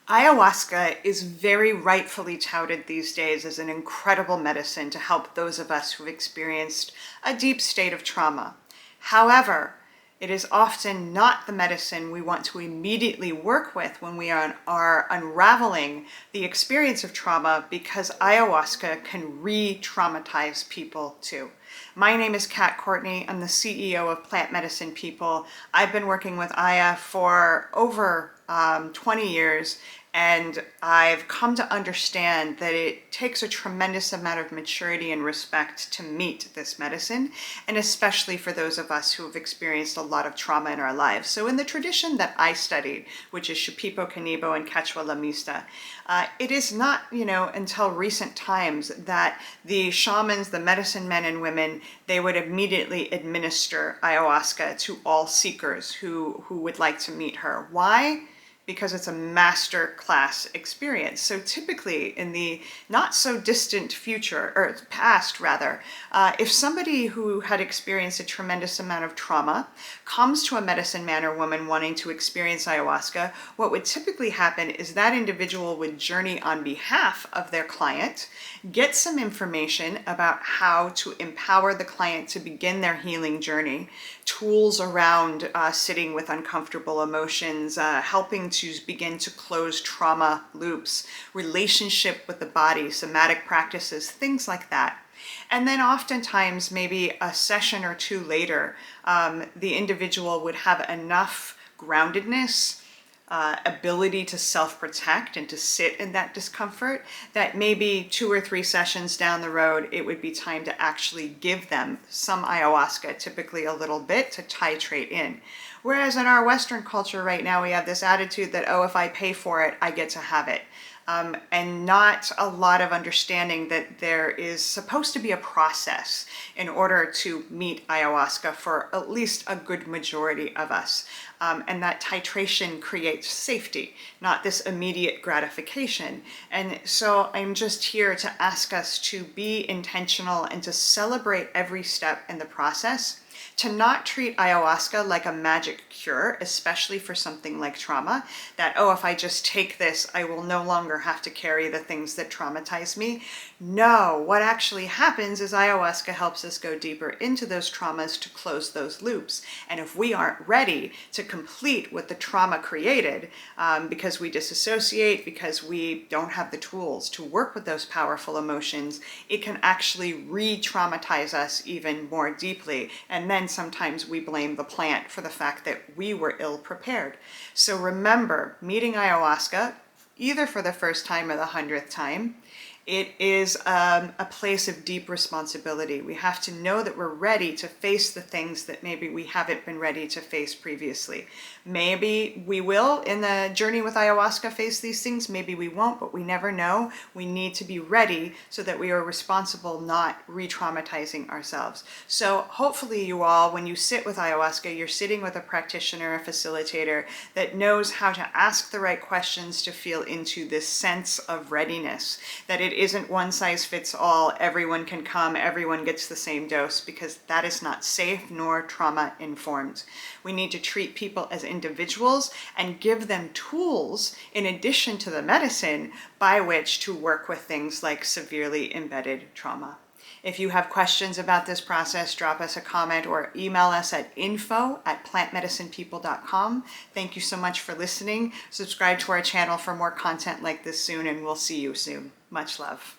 Ayahuasca is very rightfully touted these days as an incredible medicine to help those of us who've experienced a deep state of trauma. However, it is often not the medicine we want to immediately work with when we are unraveling the experience of trauma, because ayahuasca can re-traumatize people too. My name is Courtney. I'm the CEO of Plant Medicine People. I've been working with Aya for over 20 years, and I've come to understand that it takes a tremendous amount of maturity and respect to meet this medicine, and especially for those of us who have experienced a lot of trauma in our lives. So in the tradition that I studied, which is Shipibo, Canibo, and Quechua Lamista, it is not, until recent times that the shamans, the medicine men and women, they would immediately administer ayahuasca to all seekers who would like to meet her. Why? Because it's a master class experience. So typically in the not so distant future, or past rather, if somebody who had experienced a tremendous amount of trauma comes to a medicine man or woman wanting to experience ayahuasca, what would typically happen is that individual would journey on behalf of their client, get some information about how to empower the client to begin their healing journey, tools around sitting with uncomfortable emotions, helping to begin to close trauma loops, relationship with the body, somatic practices, things like that. And then oftentimes, maybe a session or two later, the individual would have enough groundedness, ability to self-protect and to sit in that discomfort, that maybe 2 or 3 sessions down the road, it would be time to actually give them some ayahuasca, typically a little bit, to titrate in. Whereas in our Western culture right now, we have this attitude that, oh, if I pay for it, I get to have it. And not a lot of understanding that there is supposed to be a process in order to meet ayahuasca for at least a good majority of us. And that titration creates safety, not this immediate gratification. And so I'm just here to ask us to be intentional and to celebrate every step in the process, to not treat ayahuasca like a magic cure, especially for something like trauma, that, oh, if I just take this, I will no longer have to carry the things that traumatize me. No, what actually happens is ayahuasca helps us go deeper into those traumas to close those loops. And if we aren't ready to complete what the trauma created, because we disassociate, because we don't have the tools to work with those powerful emotions, it can actually re-traumatize us even more deeply. And then sometimes we blame the plant for the fact that we were ill prepared. So remember, meeting ayahuasca, either for the first time or the 100th time, it is a place of deep responsibility. We have to know that we're ready to face the things that maybe we haven't been ready to face previously. Maybe we will, in the journey with ayahuasca, face these things. Maybe we won't, but we never know. We need to be ready so that we are responsible, not re-traumatizing ourselves. So hopefully you all, when you sit with ayahuasca, you're sitting with a practitioner, a facilitator that knows how to ask the right questions to feel into this sense of readiness, that it isn't one size fits all, everyone can come, everyone gets the same dose, because that is not safe nor trauma informed. We need to treat people as individuals and give them tools in addition to the medicine by which to work with things like severely embedded trauma. If you have questions about this process, drop us a comment or email us at info@plantmedicinepeople.com. Thank you so much for listening. Subscribe to our channel for more content like this soon, and we'll see you soon. Much love.